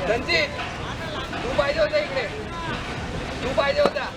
रणजित तू पाहिजे होता इकडे, तू पाहिजे होता.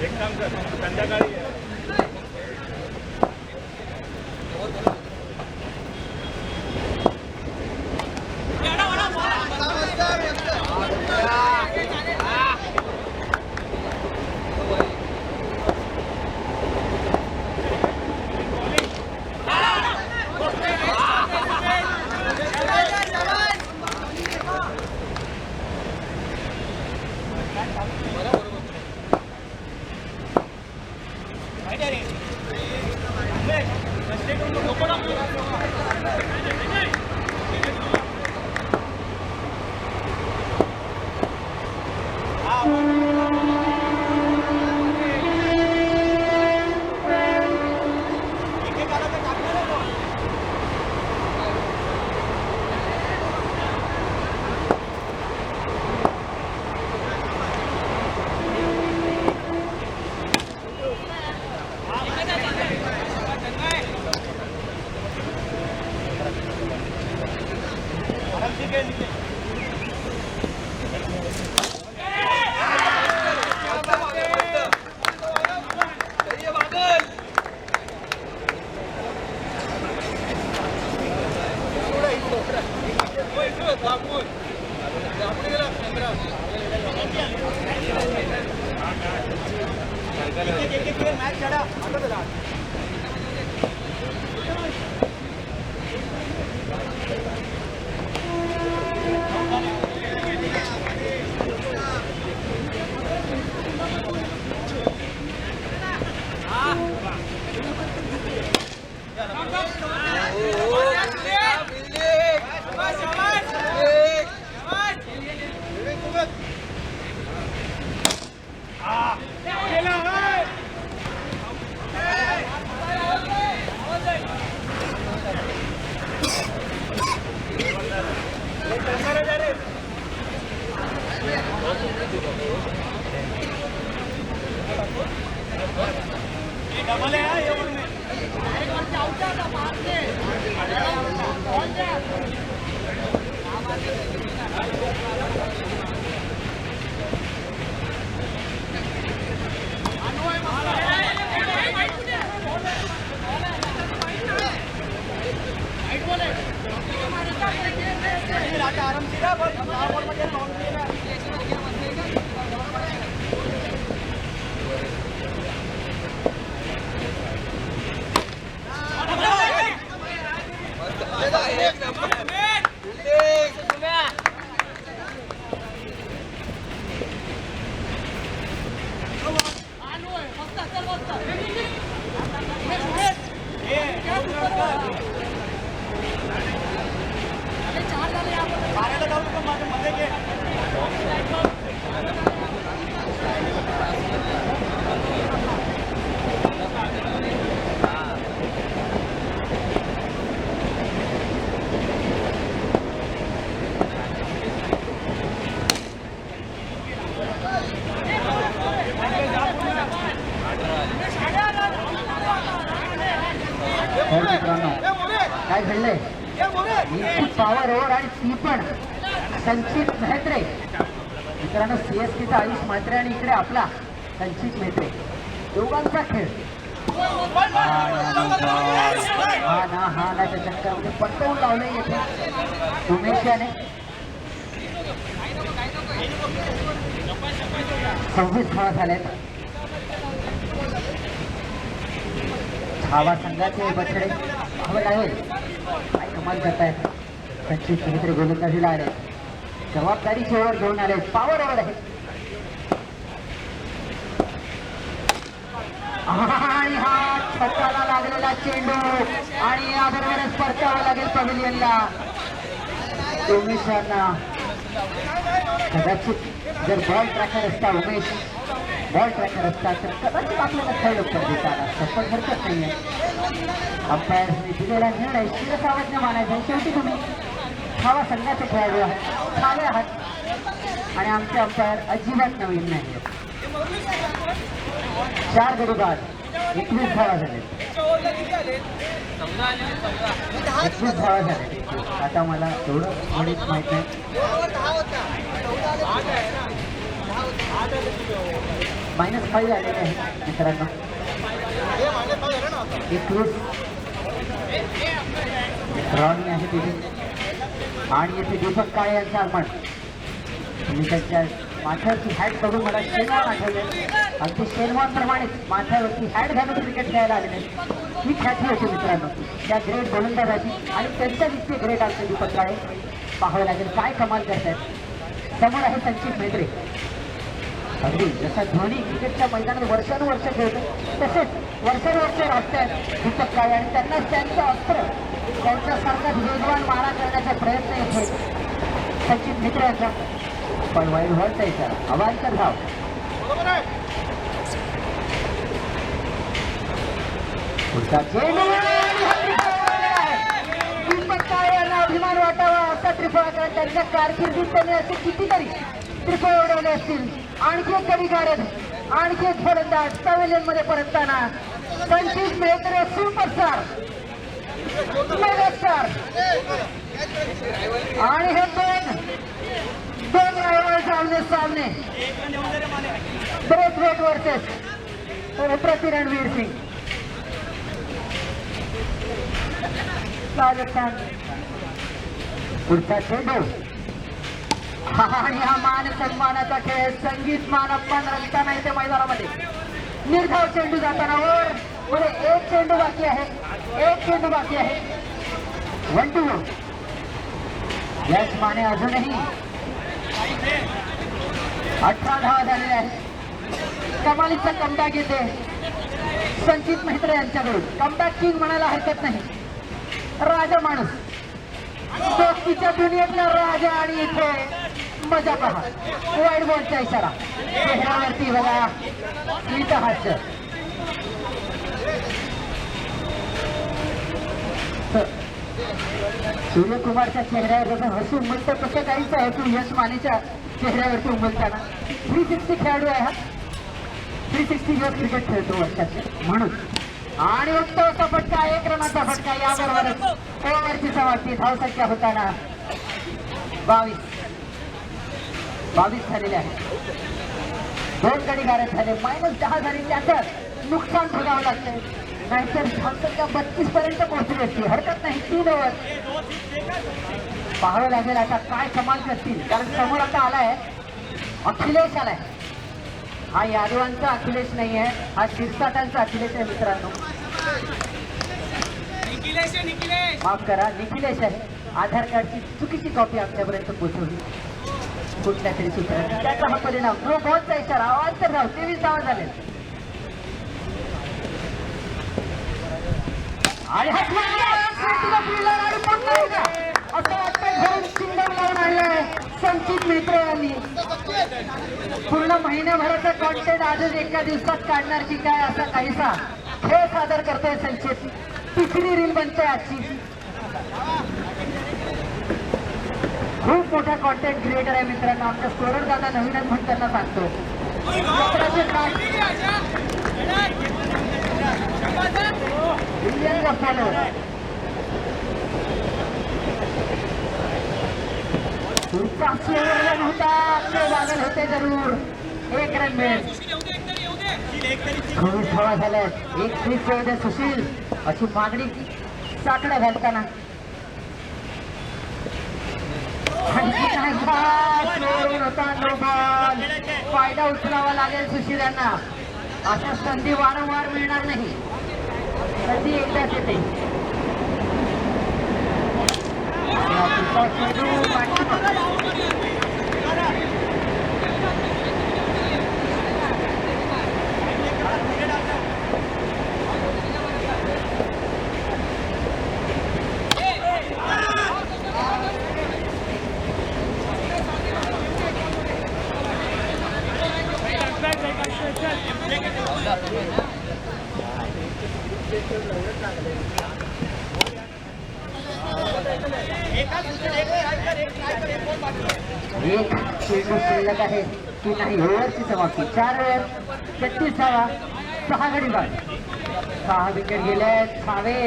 एक काम कर संध्याकाळी एक नंबर. फिल्डिंग. तर मित्रांनो काय घडलंय इनपुट पॉवर ओव्हर आणि ती पण संचित मेहत्रे. मित्रांनो CSKचा आयुष म्हात्रे आणि इकडे आपला संचित मेहत्रे दोघांचा खेळ. हा ना त्याच्या चक्करमध्ये पटवून लावलंय येथे उमेश याने. 26 धावा झाल्यात. छावा संघाचे बछडे धावत आहेत. काय कमाल करतायत. संचित मेहत्रे गोलंदाजीला आले. जबाबदारीची ओव्हर घेऊन आले. पॉवर ओव्हर आहे आणि हा छक्काला लागलेला चेंडू आणि याबरोबरच परतावा लागेल पॅव्हिलियनला. उमेशांना कदाचित जर बॉल ट्रॅकर असता उमेश बॉल ट्रॅकर असता तर कदाचित आपल्याला खेळ उत्तर देता आला असतं, पण हरकत नाही आहे. अंपायर्सने दिलेला निर्णय शिरसावज्ञ मानायचा. शेवटी तुम्ही छावा संघाचे खेळाडू आहात, छावे आहात आणि आमचे अंपायर अजिबात नवीन नाही. 4 गडी बाद 21 धावा झाले. 21 धावा झाले. आता मला एवढं गणित माहित नाही. -5 आलेले आहे मित्रांनो. 21 रॉनी आहे तिथे आणि येथे दीपक काळे यांचा आगमन. तुम्ही त्यांच्या माथ्यावरची हॅट बघून मला शेनवॉन आठवले. अगदी शेनवॉन प्रमाणेच माथ्यावरती हॅट घालून क्रिकेट खेळायला आलेले. ही ख्याती होती मित्रांनो त्या ग्रेट गोलंदाजाची आणि त्यांच्या इतके ग्रेट असते दीपक काळे. पाहावं लागेल काय कमाल करतायत. समोर आहे संचित मेहत्रे. अगदी जसा धोनी क्रिकेटच्या मैदानात वर्षानुवर्ष खेळतो तसेच वर्षानुवर्ष राहतात दीपक काळे आणि त्यांना त्यांचं अस्त्र त्यांच्यासारखा वेगवान मारा करण्याचा प्रयत्न येथे संचित मेहत्रे यांचा. पण वाईट व्हायचा इशारा अवांतर धाव. पुढचा चेंडू दीपक काळे यांना अभिमान वाटावा असा त्रिफळा करत त्यांच्या कारकिर्दीत त्यांनी असे कितीतरी त्रिफळ उडवले असतील. आणखी एक गडी गारद आणखी एक फलंदाज पॅव्हिलियन मध्ये परतताना संचित मेहत्रे सुपरस्टार मेगास्टार आणि हे दोन रायवल सामने ब्रेथवेट वर्सेस प्रति रणवीर सिंग. राजस्थान पुढचा चेंडू आणि हा मान सन्मानाचा खेळ. संगीत मान अपमान रंगताना येते मैदानामध्ये. निर्धाव चेंडू जाताना वर मध्ये एक चेंडू बाकी आहे. 1-2. यश माने अजूनही 18 धावा झालेल्या आहेत. कमालीचा कमबॅक येते संचित मेहत्रे यांच्याकडून. कमबॅक किंग म्हणायला हरकत नाही. राजा माणूस दोस्तीच्या दुनियेतला राजा आणि इथे मजा पहा. वाईट बॉलचा इशारा. चेहऱ्यावरती बघा स्मित हास्य. सूर्यकुमारच्या चेहऱ्यावर जसं हसू उमलतं तसं काहीच आहे तू यश मानेच्या चेहऱ्यावरती उमलताना. 360 खेळाडू आहे हा. 360 दिवस क्रिकेट खेळतो वर्षाचे म्हणून. आणि उत्तम असा फटका 1 रनाचा फटका. याबरोबरच ओव्हरची समाप्ती. धावसंख्या होताना 22 झालेले आहे. 2 गडी गारद झाले. -10 झाली. त्याचं नुकसान भोगावं लागतंय. नाहीतर धावसंख्या 32 पर्यंत पोहोचली असती. हरकत नाही. 3 ओव्हर पाहावं लागेल आता काय कमाल करतील. कारण समोर आता आलाय अखिलेश आलाय. हा यादवांचा अखिलेश नाही आहे, हा शिरसाटांचा अखिलेश आहे मित्रांनो. माफ करा, निखिलेश आहे. आधार कार्डची चुकीची कॉपी आमच्यापर्यंत पोहोचवली कुठल्या तरी सूत्राने, त्याचा हा परिणाम. नो बॉलचा इशारा, अंतर्धाव. 23 धावा झाले आणि हा आणि पुन्हा एकदा असं वाटतं घरून चिंगम लावून आणलंय संचित मित्र यांनी. पूर्ण महिन्याभराचा कॉन्टेंट आजच एका दिवसात काढणार की काय असा काहीसा खेळ सादर करतोय संचित. तिसरी रील बनते आजची. खूप मोठा कॉन्टेंट क्रिएटर आहे मित्रांनो. आमच्या स्कोरर दादा नवीनच म्हणताना सांगतो. 1760 मिलियन फॉलोअर. नव्हता तो बादल होते जरूर. 1 रन मिळेल. 24 धावा झाल्या. 1 क्रीज होते सुशील अशी मागणी साकडा घालताना. होता नो बॉल. फायदा उचलावा लागेल सुशील यांना. अशा संधी वारंवार मिळणार नाही. संधी एकदाच येते. एक चेंडू शिल्लक आहे की नाही. ओव्हरची समाप्ती. 4 ओव्हर 33 धावा 6 गडी बाद. 6 विकेट गेले. छावे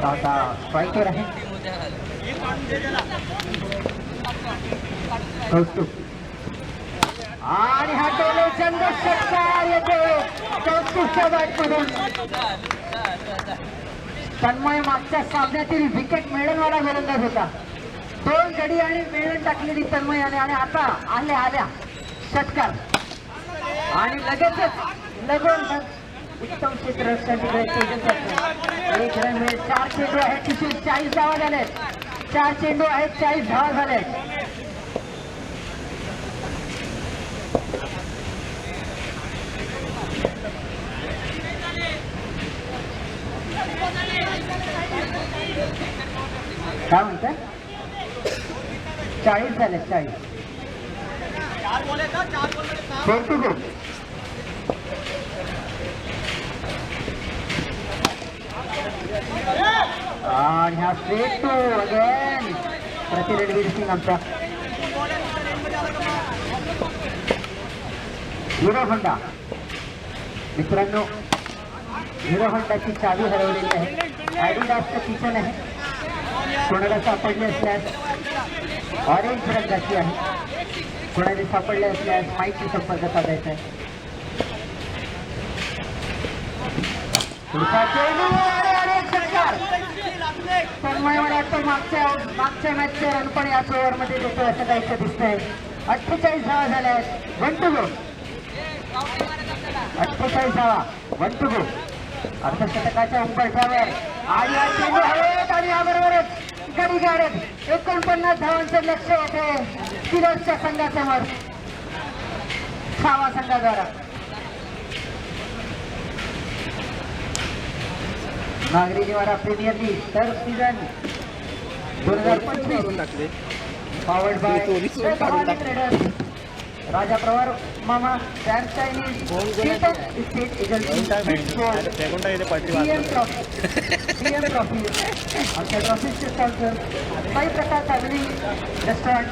आता स्ट्रायकर आहे. कौस्तुभ आणि हा टोले चंद्रशेखर येतो कौस्तुभच्या बॅटमधून. तन्मय मागच्या सामन्यातील विकेट मिळवणारा गोलंदाज होता. 2 गडी आणि मिळवून टाकलेली तन्मयाने. आणि आता आल्या षटकार आणि लगेचच लगोन उत्तम क्षेत्ररक्षण. 1 रन मिळेल. 4 चेंडू आहेत. 40 धावा झाले. 4 चेंडू आहेत. 40 धावा झाले. काय म्हणताय? 40 झाले. 40 आणि हा स्ट्रेट टू अगेन प्रति रणवीर सिंग आमचा. हिरो होंडा मित्रांनो. हिरो होंडाची चावी हरवलेली आहे. ॲडिडासचं किचन आहे. कोणाला सापडले असल्यास ऑरेंज रंगाची आहे. कोणाला सापडले असल्यास माहिती संपर्क साधायचा आहे. तन्मय मला वाटतं मागच्या मॅचचे रन पण याच ओव्हरमध्ये देतो असं काहीचं दिसतंय. 48 धावा झाल्या आहेत. 1 to go. 48 धावा 1 to go. अर्धशतकाच्या उंबरठ्यावर आणि या चेंडू हवेत आणि याबरोबरच गडी गाडत 49 धावांचं लक्ष येते फिरोजच्या संघासमोर. छावा संघाद्वारा. Nagari Nivada premier league third season 2025 powered by Raja Pravar मामा Sam Chinese state agency CM trophy. आमच्या ट्रॉफीचे sponsor Sai Prakash family restaurant,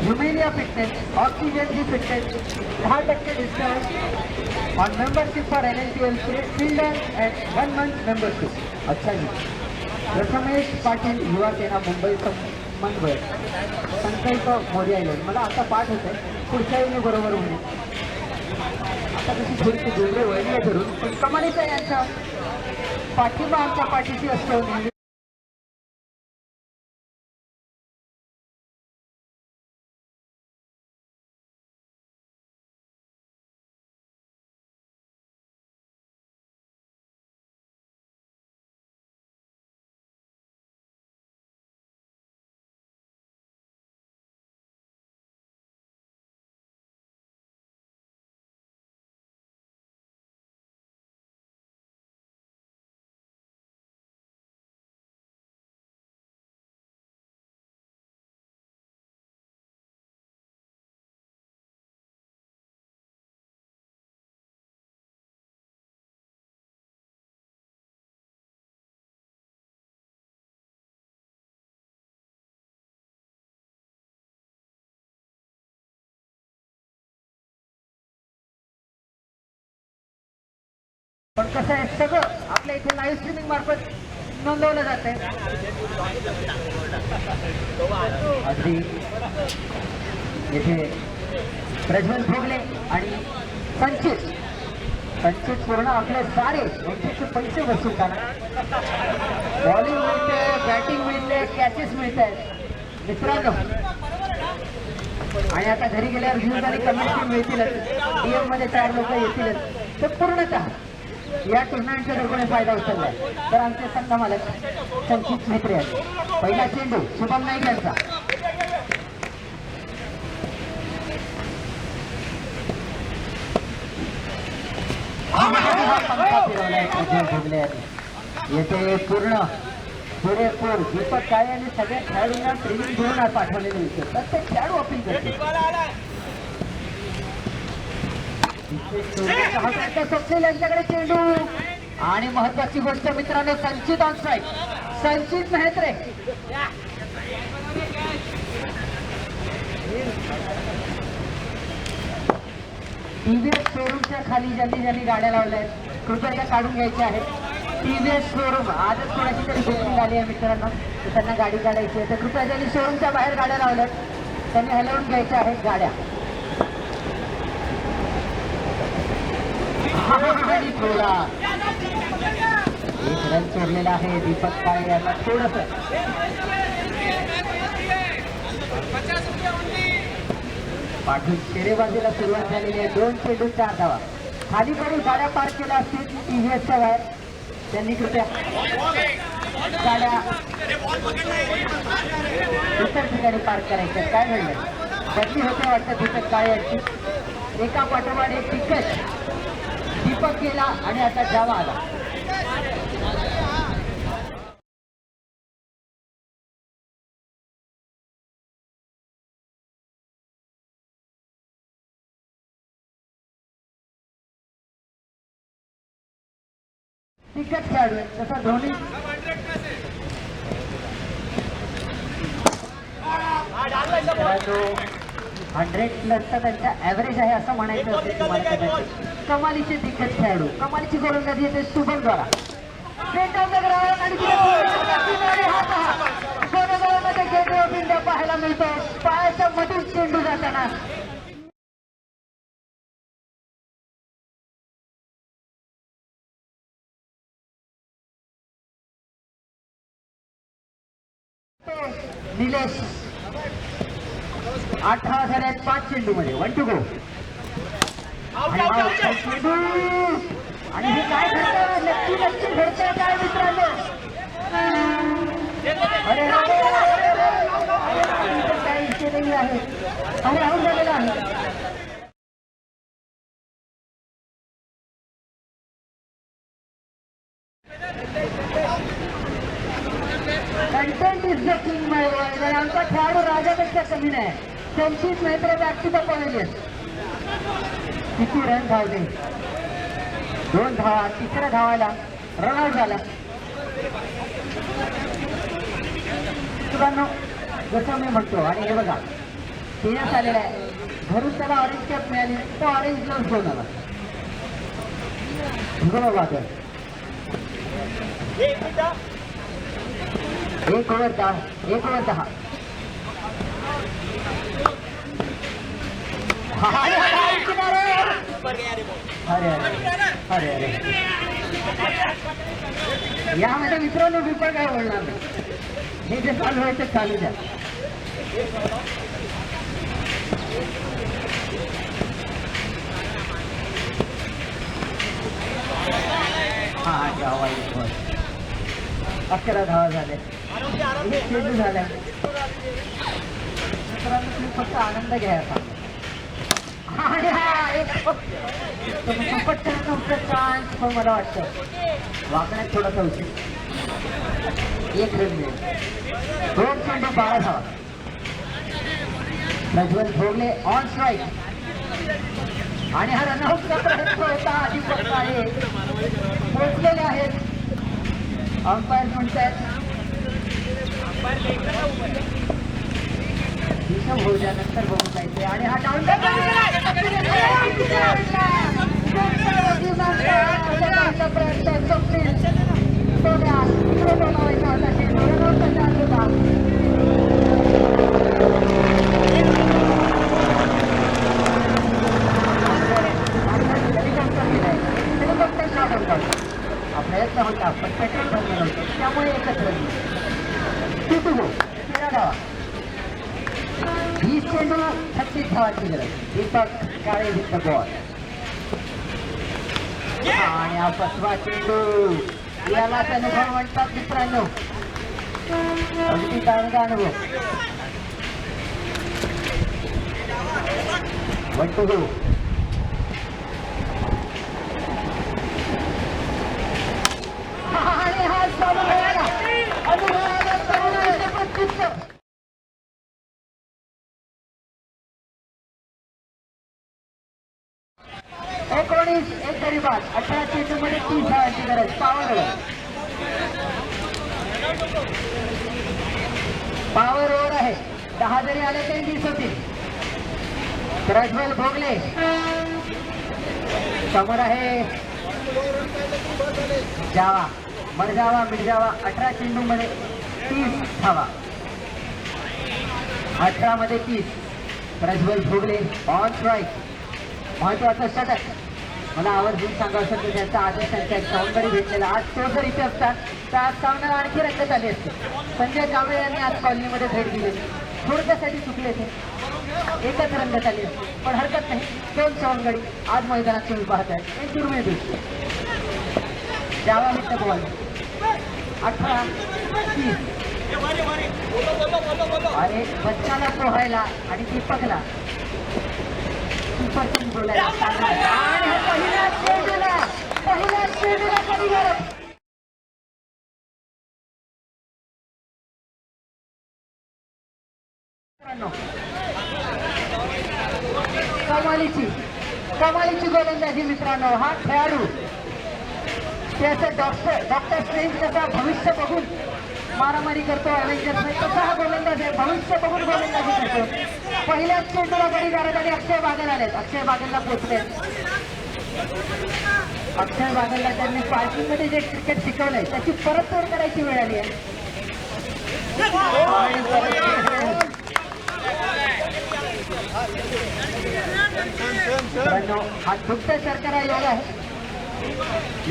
Humania fitness, oxygen G fitness, 10% discount on membership for NSPL children and 1 month membership. अच्छा जी. प्रथमेश पाटील युवा सेना मुंबई समन्वय संकल्प मोदी आयलंड. मला आता पाठ होत आहे. पुढच्या वेळी बरोबर होईल. आता कशी थोडीशी जोडे वळली धरून पण कमालीचा यांचा पाठिंबा आमच्या पाठीशी असतो. पण कसं आहे सगळं आपल्या इथे लाईव्ह स्ट्रीमिंग मार्फत नोंदवलं जात आहे. अगदी येथे प्रज्वल भोगले आणि संचित पूर्ण आपले सारे यांचे पैसे वसूल करा. बॉलिंग मिळते, बॅटिंग मिळते, कॅचेस मिळत आहेत मित्रांनो. आणि आता घरी गेल्यावर व्ह्यूज आणि कमेंट्स मिळतीलच. डीएम मध्ये 4 लोक येतीलच. तर पूर्णतः या टुर्नामेंटचा जर कोणी फायदा उचलला तर आमचे संघ मालक संचित म्हेत्रे आहेत. पहिला चेंडू शुभम नाईक यांचा. येथे पुरेपूर दीपक काळे यांनी सगळ्या खेळाडूंना ट्रेनिंग घेऊन पाठवलेले दिसते. प्रत्येक खेळाडू अपील करते. स्वप्नील यांच्याकडे चेंडू आणि महत्वाची गोष्ट मित्रांनो संचित ऑन स्ट्राईक. संचित म्हेत्रे टीव्हीएस शोरूमच्या खाली ज्यांनी गाड्या लावल्या आहेत कृपया त्या काढून घ्यायच्या आहेत. टीव्हीएस शोरूम आजच कोणाची तरी बुकिंग आली आहे मित्रांनो. त्यांना गाडी काढायची आहे तर कृपया ज्यांनी शोरूमच्या बाहेर गाड्या लावल्यात त्यांनी हलवून घ्यायच्या आहेत गाड्या. एक रन चोरलेला आहे दीपक काळे यांना. थोडस पाठून शेरेबाजीला सुरुवात झालेली आहे. 2 चेंडू 4 धावा. खाली पडून गाड्या पार्क केल्या असतील टीव्हीएसच्या बाहेर त्यांनी कृपया गाड्या इतर ठिकाणी पार्क करायच्या. काय घडलं बदली होते वाटतं दीपक काळे यांची. एका पाठोपाठ एक टिकट दीपक गेला आणि आता जावा आला. टिकट खेळाडू आहे तसा धोनी 100+ त्यांचा ऍव्हरेज आहे असं म्हणायचं असेल तुम्हाला कदाचित. कमालीचे दिग्गज खेळाडू कमालीची गोलंदाजी येते शुभम द्वारा. गोलंदाजीमध्ये गेटवे ऑफ इंडिया पाहायला मिळतो. पायाच्या मधून चेंडू जाताना निलेश 18 झाले 5 चेंडू मध्ये. 1 टू गो. आणि हे काय घडतं नक्की घडतंय काय मित्रांनो. अरे काय इथे नाही आहे. अरे आऊट झालेला आहे. Content is the king my boy. आमचा खेळाडू राजापेक्षा कमी नाही. Sanchit Mhetre back to the pavilion. किती रन धावले. 2 धावा. तिसऱ्या धावाला रनआउट झाला. मित्रांनो जसं मी म्हणतो आणि हे बघा देण्यात आलेला आहे. घरून त्याला ऑरेंज कॅप मिळाली तो ऑरेंज ग्लोव्स घेऊन आला. वादळ 1 ओव्हर 10. अरे यामध्ये मित्रांनो विपा काय बोलणार नाही. हे जे चालू आहे ते चालू द्या. हा 11 धावा झाले. चेंडू झाल्या. मित्रांनो तुम्ही फक्त आनंद घ्यायचा. चान्स पण मला वाटतं वाकण्यात थोडासा उशीर. 1 रन मिळेल. 2 चेंडू 12 धावा. प्रज्वल भोगले ऑन स्ट्राईक आणि हा रनआउटचा प्रयत्न होता. दीपक काळे पोहोचलेले आहेत. अंपायर म्हणतात दिशा नंतर बघून जायचे आणि हा डाऊन प्रयत्न होता पण पेट्रोल भरलं नव्हतं त्यामुळे एकत्र 13 धावा 20 चेंडू 36 धावांची गरज दीपक काळे विथ द बॉल आणि हा 5वा चेंडू यालाच अनुभव म्हणतात मित्रांनो अगदी चांगला अनुभव 1 to go आणि हा सामना अनुभवाला तरुणाचे प्रत्युत्तर 19 एक तरी बाद 18 चेंडूमध्ये 30 धावांची गरज पॉवर ओव्हर आहे 10 जरी आले तरी 20 होतील प्रज्वल भोगले समोर आहे जावा मरजावा मिरजावा 18 चेंडूमध्ये 30 धावा 18 मध्ये 30 प्रज्वल भोगले ऑन स्ट्राईक महत्वाचं षटक मला आवर्जून सांगावं की त्यांचा आदेश त्यांच्या सौंदर्य भेटलेला आज तो जर इथे असतात तर आज सामन्याला आणखी रंगत आली असते संजय कांबळे यांनी आज कॉलनीमध्ये भेट दिली थोडक्यासाठी चुकले ते एकच रंगत आली असते पण हरकत नाही 2 सवंगडी आज मैदानात तुम्ही पाहताय एक दुर्मिळ दिसते जावा मित्र बॉल 18 30 अरे बच्चाला पोहायला आणि दीपकला बोलायला पहिल्या चेंडूला कधी गरज कमालीची गोलंदाजी मित्रांनो हा खेळाडू त्याचं डॉक्टर स्ट्रेंज कसा भविष्य बघून मारामारी करतो अवेंजर्स तसा हा गोलंदाज आहे भविष्य बघून गोलंदाजी करतो पहिल्याच चेंडूला कधी गरज आणि अक्षय बागल आलेत अक्षय बागलला पोचले अक्षय बागलला त्यांनी पार्किंग मध्ये जे क्रिकेट शिकवलंय त्याची परतफेड करायची वेळ आली आहे हा दुग्ध शर्करा योग आहे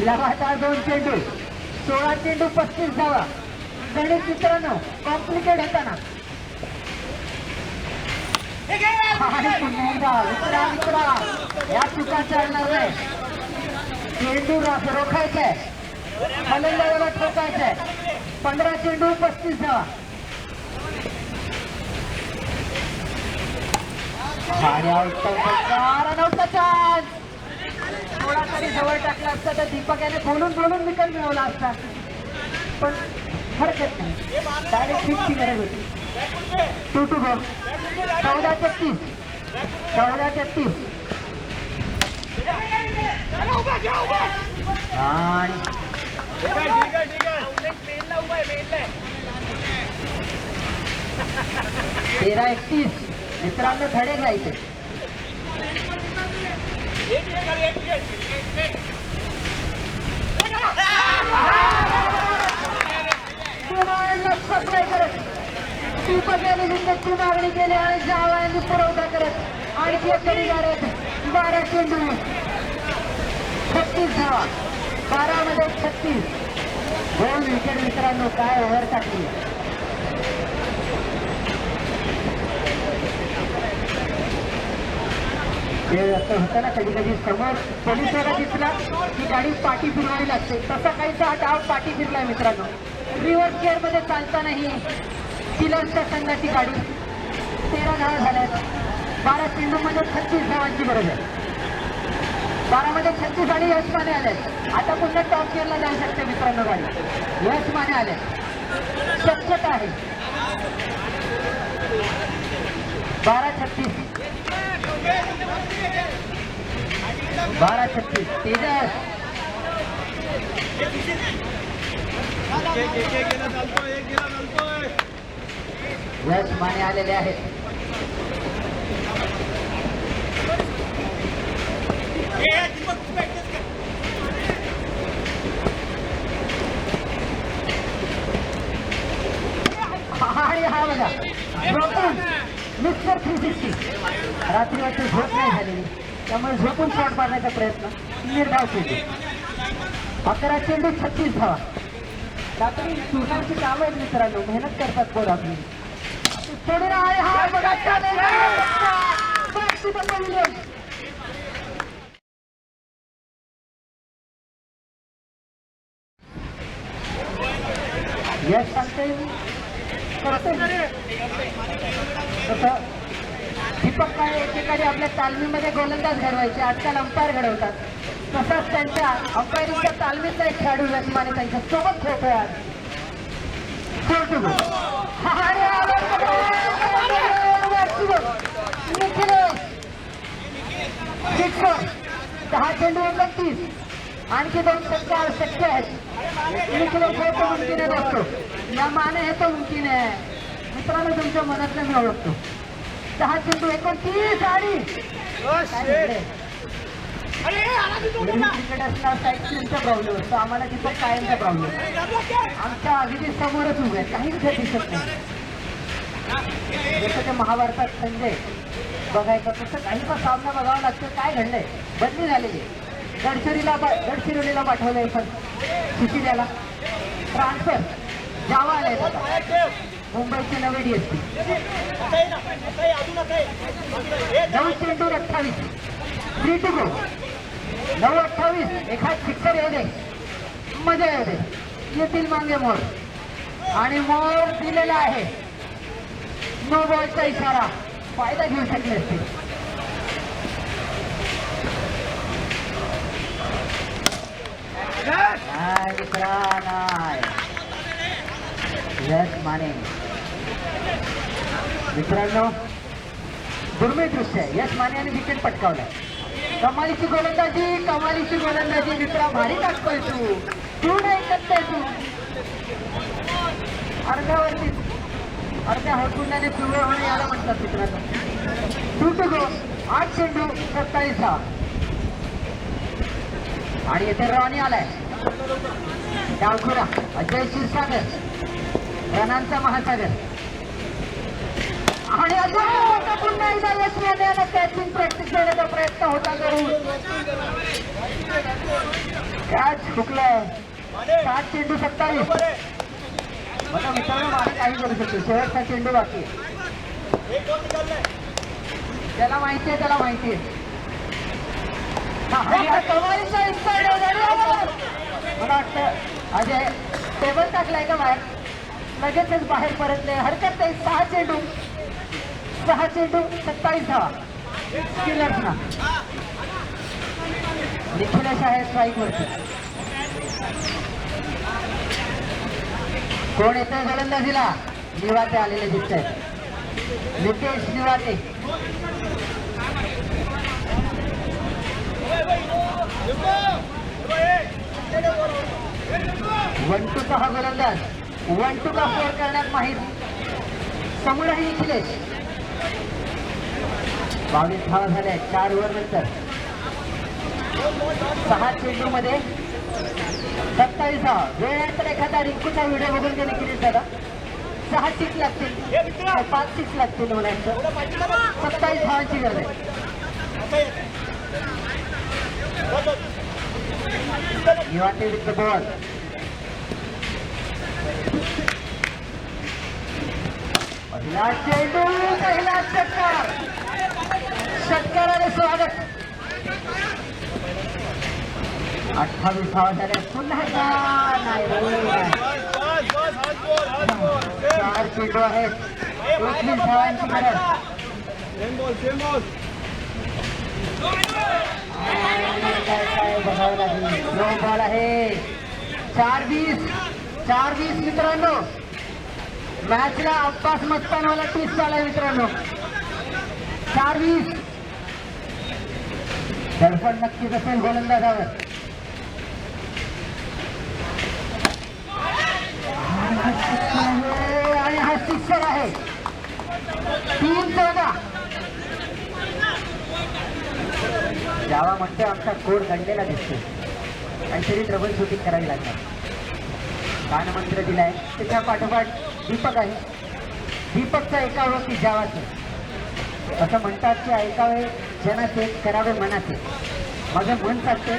लगातार 2 चेंडू 16 चेंडू 35 धावा गणित मित्रांनो कॉम्प्लिकेट होताना मित्रा या चुका चालणार नाही चेंडू रोखायचंय फलंदाजाला ठोकायचंय 15 चेंडू 35 धावा नव्हता चान्स थोडा तरी जवळ टाकला असता तर दीपक याने बोलून निकाल मिळवला असता पण हरकत नाही डायरेक्ट फिक्सची गरज होती 2 to go 14-33 आणि 13-31 मित्रांनो धडे घ्यायचे दीपक यांनी जिंकची मागणी केली आणि जावा यांनी पुरवठा करत आणखी एक गडी गारत 12 चेंडू 36 धावा 12 मध्ये 36 2 विकेट मित्रांनो काय ओव्हर टाकली असं होतं ना कधी कधी समोर पोलिसाला दिसला की गाडी पाठी फिरवावी लागते तसा काहीसा हा डाव पाठी फिरलाय मित्रांनो रिव्हर्स गिअर मध्ये चालतानाही किलर्सच्या संघाची गाडी 13 धावा झाल्यात 12 चेंडूमध्ये 36 धावांची गरज आहे 12 मध्ये 36 आणि यश माने आल्यात आता पुन्हा टॉप गिअरला जाऊ शकते मित्रांनो गाडी यश माने आले शक्यता आहे 12-36 तेजस यश माने आलेले आहेत रात्री वाटते झोप नाही झालेली, त्यामुळे झोपून शॉट मारण्याचा प्रयत्न. निर्धाव चेंडू 11 चेंडू 36 धावा. रात्री सुरणाची कामं आहेत मित्रांनो, मेहनत करतात पोर आपली. सोडून आहे हा बघा चालेल. यश सांगते तसं दीपक काय एकेकाळी आपल्या तालमीमध्ये गोलंदाज घडवायचे, आजकाल अंपायर घडवतात. तसंच त्यांच्या अंपायरिंगच्या तालमीचा एक खेळाडू यशमाने त्यांच्या सोबत खेळतोय आज. निखिलेश 10 चेंडू 29, आणखी 2 षटके आवश्यक आहेत. निखिलेश हे तो मुमकिन आहे बघतो, या माने हे तो मुमकिन आहे. मित्रांनो तुमच्या मनातलं मी ओळखतो. 10 चेंडू 29 आणि क्रिकेट असणार साईडचा प्रॉब्लेम असतो, आम्हाला तिथं कायमचा प्रॉब्लेम. आमच्या अगदी समोरच उभे आहेत, काही तिथे दिसत नाही. जसं ते महाभारतात संजय बघायचं तसं काहीचा सामना बघावा लागतो. काय घडलंय, बदली झालेली. गडचिरोलीला पाठवलंय पण सुशिल्याला ट्रान्सफर जावा आलाय. मुंबईचे नवे DSP. 9 चेंडू 28, 3 to go. 9-28, एखाद सिक्सर येऊ दे, मजा येऊ दे. येतील मागे मोर आणि मोर दिलेला आहे. नो बॉलचा इशारा, फायदा घेऊ शकले असते. यश माने मित्रांनो दुर्मिळ दृश्य आहे. यश माने यांनी विकेट पटकावलाय. कमालीची गोलंदाजी मित्रा, भारी टाकतोय तू नाही करतोय तू. अर्ध्या हळकुंडाने पिवळे होणे याला म्हणतात मित्रांनो. 2 to go, 8 चेंडू 27 धावा. आणि येथे रॉनी आलाय. डावखुरा अजय क्षीरसागर, रनांचा महासागर. आणि अजून पुन्हा एकदा यश माने कॅचिंग प्रॅक्टिस करण्याचा प्रयत्न होता करून कॅच हुकलाय. 7 चेंडू 27. मला मित्रांनो माने काही करू शकतो, शेवटचा चेंडू बाकी. त्याला माहितीये मला वाटतं अजय टेबल टाकलाय का बाहेर, लगेचच बाहेर परतले. हरकत नाही. 6 चेंडू 27 धावा. स्किलर्सना निखिलेश आहे स्ट्राईक वरती. कोण येतोय गोलंदाजीला? निवाते आलेले दिसत आहेत. नितेश निवाते. 1-2 हा गोलंदाज. 1-2 का स्कोर करण्यात माहीत. समोर आहे निखिलेश. 22 धावा झाल्या 4 ओव्हर नंतर. 6 चेंडू मध्ये 27 धावा. वेळ आहे तर एखादा रिंकूचा व्हिडिओ बघून ते निखिलेश दादा 6 6 लागतील, 5 6 लागतील म्हणायचं. 27 धावांची गरज आहे. निवाते विथ द बॉल. पहिला चेंडू, पहिला षटकार. षटकाराने स्वागत. 28 धावा झाल्या. पुन्हा नाही 4 चेंडू आहेत. 21 धावांची गरज. काय बघावं लागेल. नो बॉल आहे. 4-20 मित्रांनो. मॅचला अब्बास मस्तानवाला ट्विस्ट आलाय मित्रांनो. 4-20. धडपड नक्कीच असेल गोलंदाजावर. आणि हा सिक्सर आहे. 3-14. जावा म्हणतो आमचा कोड गणलेला दिसतो, काहीतरी ट्रबल शूटिंग करावी लागणार. कानमंत्र दिलाय. त्याच्या पाठोपाठ दीपक आहे. दीपकचा एका वरती जावाचं असं म्हणतात की ऐकावे जनाचे करावे मनाचे. माझं मन सांगते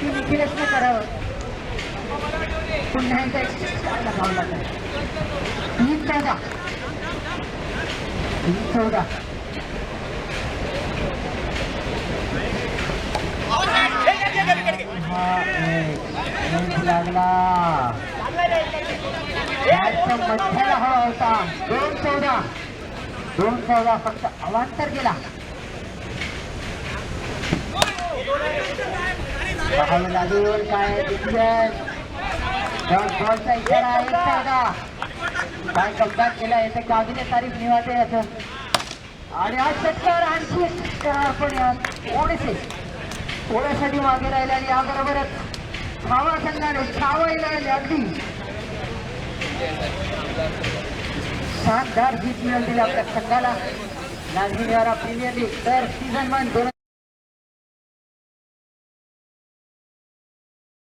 की निखिलेशने करावं. पुन्हा एकदा एक धाव लागला. 3-14 3-14 लागला. मध्याला हवा होता. 2-14 फक्त अवांतर गेला. पाहावं लागेल काय बॉलचा इशारा. 1-14 काय कमबॅक केला याचे काबिले तारीफ निवाते असं. आणि आज षटकार आणखी एक षटकार पण थोड्यासाठी मागे राहिले आणि याबरोबरच छावा संघाने छावायला अगदी शानदार जीत मिळवून दिली आपल्या संघाला. नाझीम यारा प्रीमियर लीग तर सीझन 1